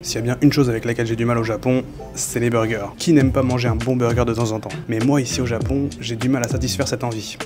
S'il y a bien une chose avec laquelle j'ai du mal au Japon, c'est les burgers. Qui n'aime pas manger un bon burger de temps en temps? Mais moi ici au Japon, j'ai du mal à satisfaire cette envie.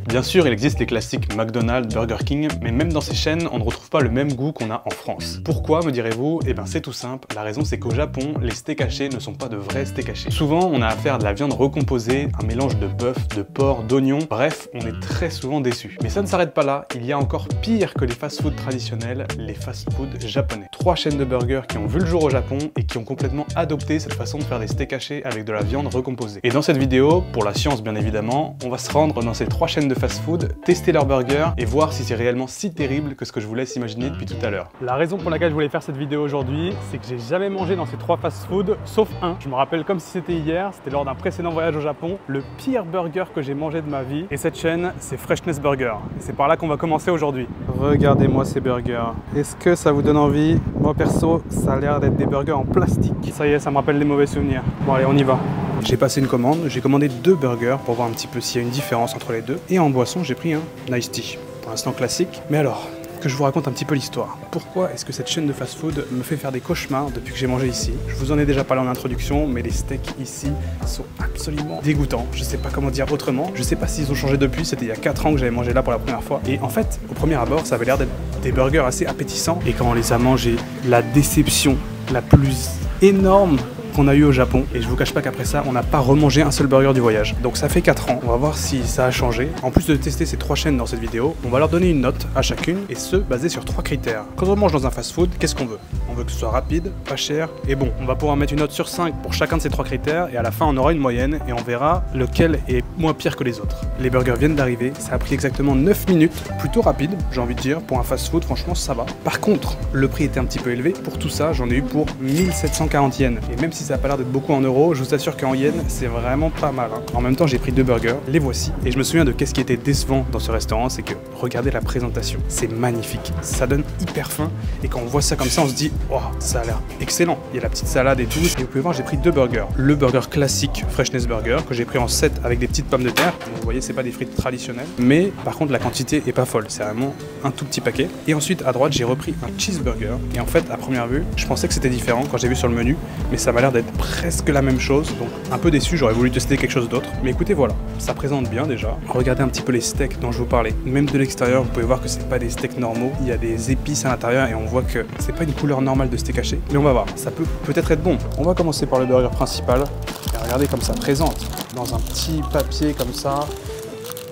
Bien sûr, il existe les classiques McDonald's, Burger King, mais même dans ces chaînes, on ne retrouve pas le même goût qu'on a en France. Pourquoi, me direz-vous? Eh ben c'est tout simple, la raison c'est qu'au Japon, les steaks hachés ne sont pas de vrais steaks hachés. Souvent, on a affaire à de la viande recomposée, un mélange de bœuf, de porc, d'oignons, bref, on est très souvent déçus. Mais ça ne s'arrête pas là, il y a encore pire que les fast-food traditionnels, les fast-food japonais. 3 chaînes de burgers qui ont vu le jour au Japon et qui ont complètement adopté cette façon de faire des steaks hachés avec de la viande recomposée. Et dans cette vidéo, pour la science bien évidemment, on va se rendre dans ces 3 chaînes de fast-food, tester leurs burgers et voir si c'est réellement si terrible que ce que je vous laisse imaginer depuis tout à l'heure. La raison pour laquelle je voulais faire cette vidéo aujourd'hui, c'est que j'ai jamais mangé dans ces 3 fast-food, sauf un. Je me rappelle comme si c'était hier, c'était lors d'un précédent voyage au Japon, le pire burger que j'ai mangé de ma vie. Et cette chaîne, c'est Freshness Burger. Et c'est par là qu'on va commencer aujourd'hui. Regardez-moi ces burgers. Est-ce que ça vous donne envie? Moi perso, ça a l'air d'être des burgers en plastique. Ça y est, ça me rappelle des mauvais souvenirs. Bon allez, on y va. J'ai passé une commande, j'ai commandé 2 burgers pour voir un petit peu s'il y a une différence entre les deux. Et en boisson, j'ai pris un Iced Tea. Pour l'instant classique. Mais alors, que je vous raconte un petit peu l'histoire. Pourquoi est-ce que cette chaîne de fast-food me fait faire des cauchemars depuis que j'ai mangé ici? Je vous en ai déjà parlé en introduction, mais les steaks ici sont absolument dégoûtants. Je sais pas comment dire autrement. Je sais pas s'ils ont changé depuis, c'était il y a 4 ans que j'avais mangé là pour la première fois. Et en fait, au premier abord, ça avait l'air d'être des burgers assez appétissants. Et quand on les a mangés, la déception la plus énorme qu'on a eu au Japon, et je vous cache pas qu'après ça on n'a pas remangé un seul burger du voyage. Donc ça fait 4 ans, on va voir si ça a changé. En plus de tester ces 3 chaînes dans cette vidéo, on va leur donner une note à chacune, et ce basé sur 3 critères. Quand on mange dans un fast food, qu'est-ce qu'on veut? On veut que ce soit rapide, pas cher et bon. On va pouvoir mettre une note sur 5 pour chacun de ces 3 critères, et à la fin on aura une moyenne et on verra lequel est moins pire que les autres. Les burgers viennent d'arriver, ça a pris exactement 9 minutes, plutôt rapide j'ai envie de dire, pour un fast food franchement ça va. Par contre, le prix était un petit peu élevé, pour tout ça j'en ai eu pour 1740 yens, et même si ça a pas l'air d'être beaucoup en euros, je vous assure qu'en yens c'est vraiment pas mal. En même temps j'ai pris 2 burgers, les voici, et je me souviens de qu'est-ce qui était décevant dans ce restaurant, c'est que regardez la présentation, c'est magnifique, ça donne hyper faim, et quand on voit ça comme ça on se dit oh ça a l'air excellent, il y a la petite salade et tout, et vous pouvez voir j'ai pris 2 burgers, le burger classique Freshness Burger que j'ai pris en 7 avec des petites pommes de terre, vous voyez c'est pas des frites traditionnelles, mais par contre la quantité est pas folle, c'est vraiment un tout petit paquet, et ensuite à droite j'ai repris un cheeseburger, et en fait à première vue je pensais que c'était différent quand j'ai vu sur le menu, mais ça m'a l'air d'être presque la même chose, donc un peu déçu, j'aurais voulu tester quelque chose d'autre, mais écoutez voilà, ça présente bien déjà. Regardez un petit peu les steaks dont je vous parlais, même de l'extérieur vous pouvez voir que c'est pas des steaks normaux, il y a des épices à l'intérieur et on voit que c'est pas une couleur normale de steak haché, mais on va voir, ça peut peut-être être bon. On va commencer par le burger principal, et regardez comme ça présente, dans un petit papier comme ça,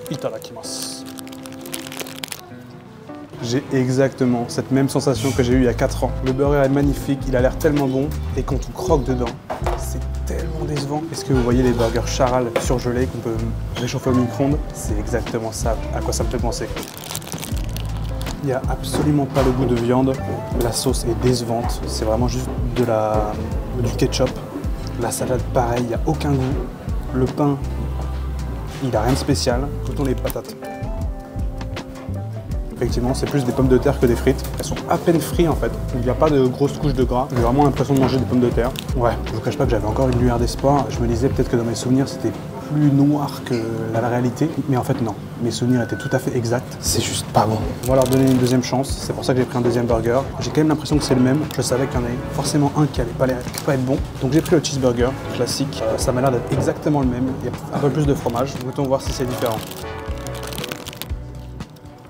itadakimasu. J'ai exactement cette même sensation que j'ai eue il y a 4 ans. Le burger est magnifique, il a l'air tellement bon, et quand on croque dedans, c'est tellement décevant. Est-ce que vous voyez les burgers charal surgelés qu'on peut réchauffer au micro-ondes? C'est exactement ça à quoi ça me fait penser. Il n'y a absolument pas le goût de viande, la sauce est décevante, c'est vraiment juste du ketchup. La salade pareil, il n'y a aucun goût. Le pain, il n'a rien de spécial, écoutons les patates. Effectivement, c'est plus des pommes de terre que des frites. Elles sont à peine frites en fait. Il n'y a pas de grosses couches de gras. J'ai vraiment l'impression de manger des pommes de terre. Ouais, je vous cache pas que j'avais encore une lueur d'espoir. Je me disais peut-être que dans mes souvenirs c'était plus noir que la réalité. Mais en fait non. Mes souvenirs étaient tout à fait exacts. C'est juste pas bon. On va leur donner une deuxième chance. C'est pour ça que j'ai pris un deuxième burger. J'ai quand même l'impression que c'est le même. Je savais qu'il y en avait forcément un qui allait pas être bon. Donc j'ai pris le cheeseburger classique. Ça m'a l'air d'être exactement le même. Il y a un peu plus de fromage. Goûtons voir si c'est différent.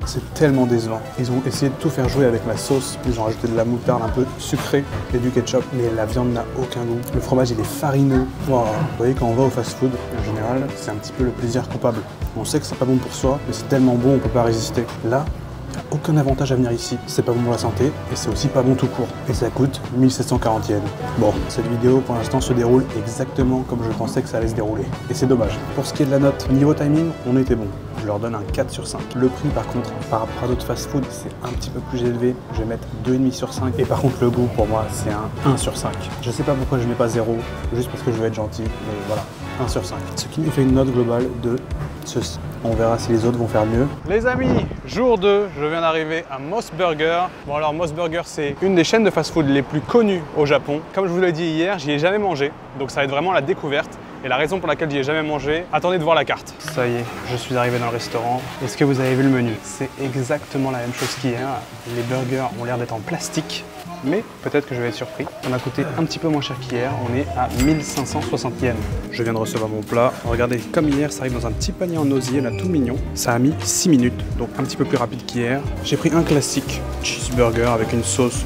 C'est tellement décevant. Ils ont essayé de tout faire jouer avec la sauce. Ils ont rajouté de la moutarde un peu sucrée et du ketchup. Mais la viande n'a aucun goût. Le fromage, il est farineux. Wow. Vous voyez, quand on va au fast-food, en général, c'est un petit peu le plaisir coupable. On sait que c'est pas bon pour soi, mais c'est tellement bon, on peut pas résister. Là, il n'y a aucun avantage à venir ici. C'est pas bon pour la santé et c'est aussi pas bon tout court. Et ça coûte 1740 yens. Bon, cette vidéo pour l'instant se déroule exactement comme je pensais que ça allait se dérouler. Et c'est dommage. Pour ce qui est de la note, niveau timing, on était bon. Je leur donne un 4 sur 5. Le prix par contre, par rapport à d'autres fast-food, c'est un petit peu plus élevé. Je vais mettre 2,5 sur 5. Et par contre le goût pour moi, c'est un 1 sur 5. Je sais pas pourquoi je mets pas 0, juste parce que je veux être gentil, mais voilà, 1 sur 5. Ce qui nous fait une note globale de ceci. On verra si les autres vont faire mieux. Les amis, jour 2, je viens d'arriver à Mos Burger. Bon alors Mos Burger, c'est une des chaînes de fast-food les plus connues au Japon. Comme je vous l'ai dit hier, j'y ai jamais mangé, donc ça va être vraiment la découverte. Et la raison pour laquelle j'y ai jamais mangé, attendez de voir la carte. Ça y est, je suis arrivé dans le restaurant. Est-ce que vous avez vu le menu? C'est exactement la même chose qu'hier. Les burgers ont l'air d'être en plastique. mais peut-être que je vais être surpris. On a coûté un petit peu moins cher qu'hier, on est à 1560 yens. Je viens de recevoir mon plat. Regardez, comme hier, ça arrive dans un petit panier en osier, là, tout mignon. Ça a mis 6 minutes, donc un petit peu plus rapide qu'hier. J'ai pris un classique cheeseburger avec une sauce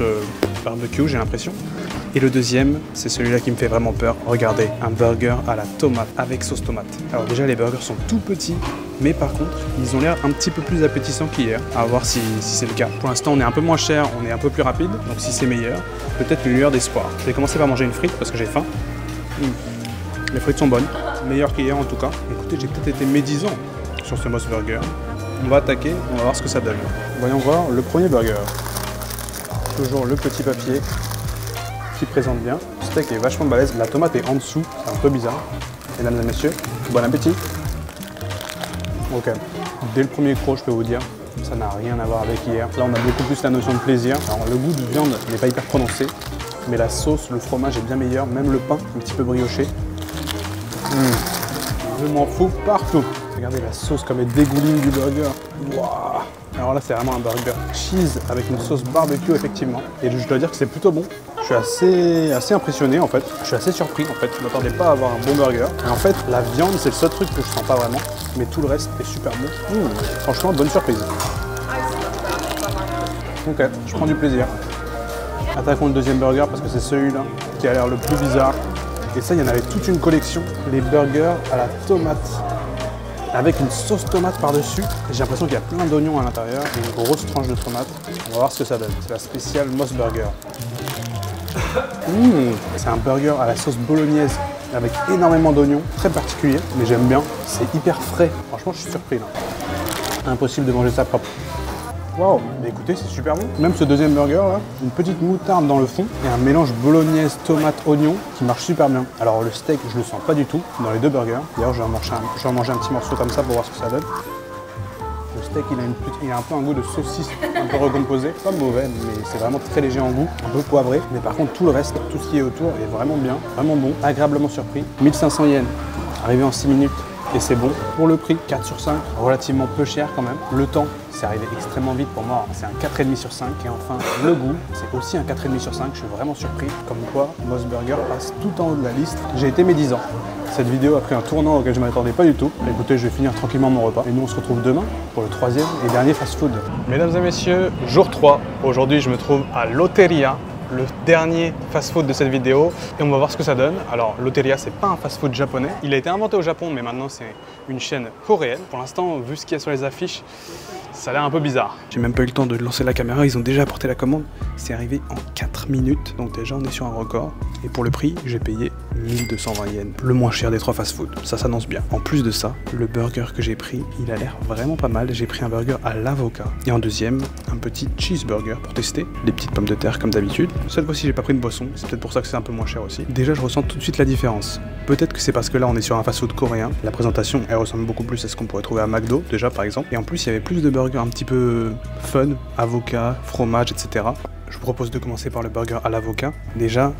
barbecue, j'ai l'impression. Et le deuxième, c'est celui-là qui me fait vraiment peur. Regardez, un burger à la tomate, avec sauce tomate. Alors déjà, les burgers sont tout petits, mais par contre, ils ont l'air un petit peu plus appétissants qu'hier. À voir si c'est le cas. Pour l'instant, on est un peu moins cher, on est un peu plus rapide, donc si c'est meilleur, peut-être une lueur d'espoir. Je vais commencer par manger une frite parce que j'ai faim. Les frites sont bonnes, meilleures qu'hier en tout cas. Écoutez, j'ai peut-être été médisant sur ce Moss Burger. On va attaquer, on va voir ce que ça donne. Voyons voir le premier burger. Toujours le petit papier qui présente bien. Le steak est vachement balèze, la tomate est en dessous, c'est un peu bizarre. Mesdames et messieurs, bon appétit. Ok, dès le premier croc, je peux vous dire, ça n'a rien à voir avec hier. Là, on a beaucoup plus la notion de plaisir. Alors, le goût de viande n'est pas hyper prononcé, mais la sauce, le fromage est bien meilleur, même le pain, un petit peu brioché. Je m'en fous partout. Regardez la sauce comme elle dégouline du burger. Waouh. Alors là, c'est vraiment un burger cheese avec une sauce barbecue, effectivement. Et je dois dire que c'est plutôt bon. Je suis assez impressionné, en fait. Je suis assez surpris, en fait. Je ne m'attendais pas à avoir un bon burger. Et en fait, la viande, c'est le seul truc que je sens pas vraiment. Mais tout le reste est super bon. Franchement, bonne surprise. Ok, je prends du plaisir. Attaquons le deuxième burger parce que c'est celui-là qui a l'air le plus bizarre. Et ça, il y en avait toute une collection. Les burgers à la tomate, avec une sauce tomate par-dessus. J'ai l'impression qu'il y a plein d'oignons à l'intérieur et une grosse tranche de tomate. On va voir ce que ça donne. C'est la spéciale Moss Burger. C'est un burger à la sauce bolognaise avec énormément d'oignons, très particulier, mais j'aime bien. C'est hyper frais. Franchement, je suis surpris là. Impossible de manger ça propre. Waouh, mais écoutez, c'est super bon. Même ce deuxième burger là, une petite moutarde dans le fond et un mélange bolognaise, tomate, oignon qui marche super bien. Alors le steak, je le sens pas du tout dans les deux burgers. D'ailleurs, je vais en manger un petit morceau comme ça pour voir ce que ça donne. Le steak, il a un peu un goût de saucisse, un peu recomposé. Pas mauvais, mais c'est vraiment très léger en goût, un peu poivré. Mais par contre, tout le reste, tout ce qui est autour est vraiment bien, vraiment bon, agréablement surpris. 1500 yens, arrivé en 6 minutes. Et c'est bon pour le prix, 4 sur 5, relativement peu cher quand même. Le temps, c'est arrivé extrêmement vite pour moi, c'est un 4,5 sur 5. Et enfin, le goût, c'est aussi un 4,5 sur 5, je suis vraiment surpris. Comme quoi, Moss Burger passe tout en haut de la liste. J'ai été médisant. Cette vidéo a pris un tournant auquel je ne m'attendais pas du tout. Écoutez, je vais finir tranquillement mon repas. Et nous, on se retrouve demain pour le troisième et dernier fast-food. Mesdames et messieurs, jour 3. Aujourd'hui, je me trouve à Loteria, le dernier fast-food de cette vidéo, et on va voir ce que ça donne. Alors, Loteria, c'est pas un fast-food japonais. Il a été inventé au Japon, mais maintenant c'est une chaîne coréenne. Pour l'instant, vu ce qu'il y a sur les affiches, ça a l'air un peu bizarre. J'ai même pas eu le temps de lancer la caméra, ils ont déjà apporté la commande. C'est arrivé en 4 minutes, donc déjà on est sur un record. Et pour le prix, j'ai payé 1220 yens, le moins cher des 3 fast-food. Ça s'annonce bien. En plus de ça, le burger que j'ai pris, il a l'air vraiment pas mal. J'ai pris un burger à l'avocat. Et en deuxième, un petit cheeseburger pour tester. Les petites pommes de terre comme d'habitude. Cette fois-ci, j'ai pas pris de boisson. C'est peut-être pour ça que c'est un peu moins cher aussi. Déjà, je ressens tout de suite la différence. Peut-être que c'est parce que là, on est sur un fast-food coréen. La présentation, elle ressemble beaucoup plus à ce qu'on pourrait trouver à McDo, déjà par exemple. Et en plus, il y avait plus de burgers un petit peu fun, avocat, fromage, etc. Je vous propose de commencer par le burger à l'avocat. Déjà,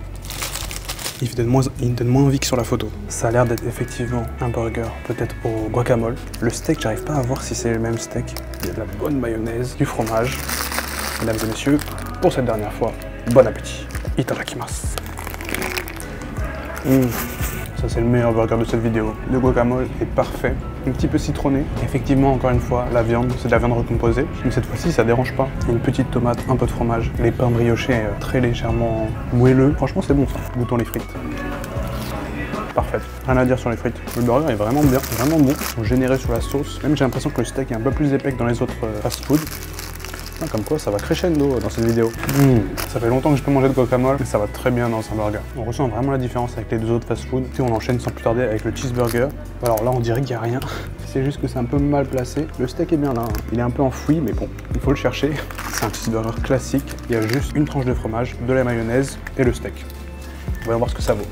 il donne moins envie que sur la photo. Ça a l'air d'être effectivement un burger, peut-être au guacamole. Le steak, j'arrive pas à voir si c'est le même steak. Il y a de la bonne mayonnaise, du fromage. Mesdames et messieurs, pour cette dernière fois, bon appétit. Itadakimasu. Ça, c'est le meilleur burger de cette vidéo. Le guacamole est parfait, un petit peu citronné. Effectivement, encore une fois, la viande, c'est de la viande recomposée. Mais cette fois-ci, ça dérange pas. Une petite tomate, un peu de fromage. Les pains briochés très légèrement moelleux. Franchement, c'est bon ça. Goûtons les frites. Parfait. Rien à dire sur les frites. Le burger est vraiment bien, vraiment bon. Ils sont généreux sur la sauce. Même j'ai l'impression que le steak est un peu plus épais que dans les autres fast-food. Comme quoi, ça va crescendo dans cette vidéo. Ça fait longtemps que je peux manger de guacamole, mais ça va très bien dans un burger. On ressent vraiment la différence avec les deux autres fast-food. Puis on enchaîne sans plus tarder avec le cheeseburger. Alors là, on dirait qu'il n'y a rien. C'est juste que c'est un peu mal placé. Le steak est bien là. Il est un peu enfoui, mais bon, il faut le chercher. C'est un cheeseburger classique. Il y a juste une tranche de fromage, de la mayonnaise et le steak. Voyons voir ce que ça vaut.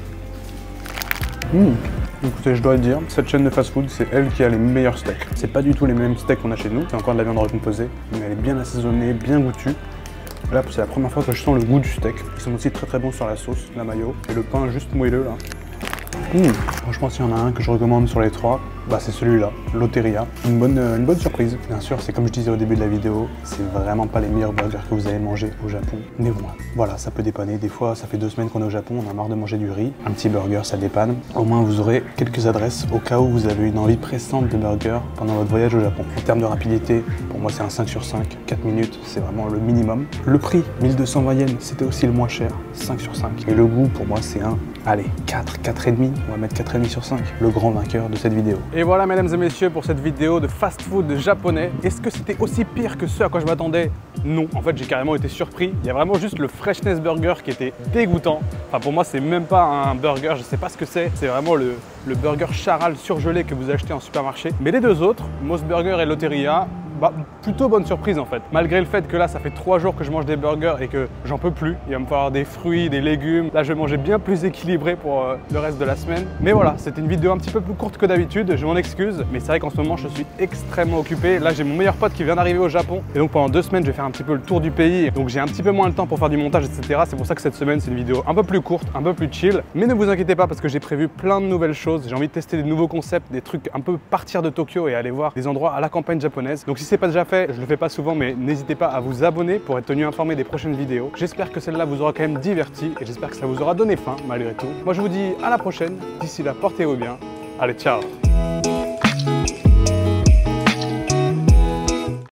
Écoutez, je dois le dire, cette chaîne de fast-food, c'est elle qui a les meilleurs steaks. C'est pas du tout les mêmes steaks qu'on a chez nous, c'est encore de la viande recomposée, mais elle est bien assaisonnée, bien goûtue. Là, c'est la première fois que je sens le goût du steak. Ils sont aussi très très bons sur la sauce, la mayo, et le pain juste moelleux là. Franchement, s'il y en a un que je recommande sur les 3, bah, c'est celui-là, Loteria. Une bonne surprise. Bien sûr, c'est comme je disais au début de la vidéo, c'est vraiment pas les meilleurs burgers que vous allez manger au Japon. Mais bon, voilà, ça peut dépanner. Des fois, ça fait 2 semaines qu'on est au Japon, on a marre de manger du riz. Un petit burger, ça dépanne. Au moins, vous aurez quelques adresses au cas où vous avez une envie pressante de burger pendant votre voyage au Japon. En termes de rapidité, pour moi, c'est un 5 sur 5. 4 minutes, c'est vraiment le minimum. Le prix, 1220 yens, c'était aussi le moins cher. 5 sur 5. Et le goût, pour moi, c'est un, allez, 4, 4,5. On va mettre 4,5 sur 5. Le grand vainqueur de cette vidéo. Et voilà, mesdames et messieurs, pour cette vidéo de fast-food japonais. Est-ce que c'était aussi pire que ce à quoi je m'attendais? Non. En fait, j'ai carrément été surpris. Il y a vraiment juste le Freshness Burger qui était dégoûtant. Enfin, pour moi, c'est même pas un burger. Je sais pas ce que c'est. C'est vraiment le burger charal surgelé que vous achetez en supermarché. Mais les deux autres, Mos Burger et Loteria, bah, plutôt bonne surprise en fait. Malgré le fait que là, ça fait 3 jours que je mange des burgers et que j'en peux plus. Il va me falloir des fruits, des légumes. Là, je vais manger bien plus équilibré pour le reste de la semaine. Mais voilà, c'était une vidéo un petit peu plus courte que d'habitude. Je m'en excuse. Mais c'est vrai qu'en ce moment, je suis extrêmement occupé. Là, j'ai mon meilleur pote qui vient d'arriver au Japon. Et donc, pendant 2 semaines, je vais faire un petit peu le tour du pays. Donc, j'ai un petit peu moins le temps pour faire du montage, etc. C'est pour ça que cette semaine, c'est une vidéo un peu plus courte, un peu plus chill. Mais ne vous inquiétez pas parce que j'ai prévu plein de nouvelles choses. J'ai envie de tester des nouveaux concepts, des trucs un peu partir de Tokyo et aller voir des endroits à la campagne japonaise. Donc, si c'est pas déjà fait, je le fais pas souvent, mais n'hésitez pas à vous abonner pour être tenu informé des prochaines vidéos. J'espère que celle-là vous aura quand même diverti et j'espère que ça vous aura donné faim malgré tout. Moi je vous dis à la prochaine, d'ici là portez-vous bien, allez ciao.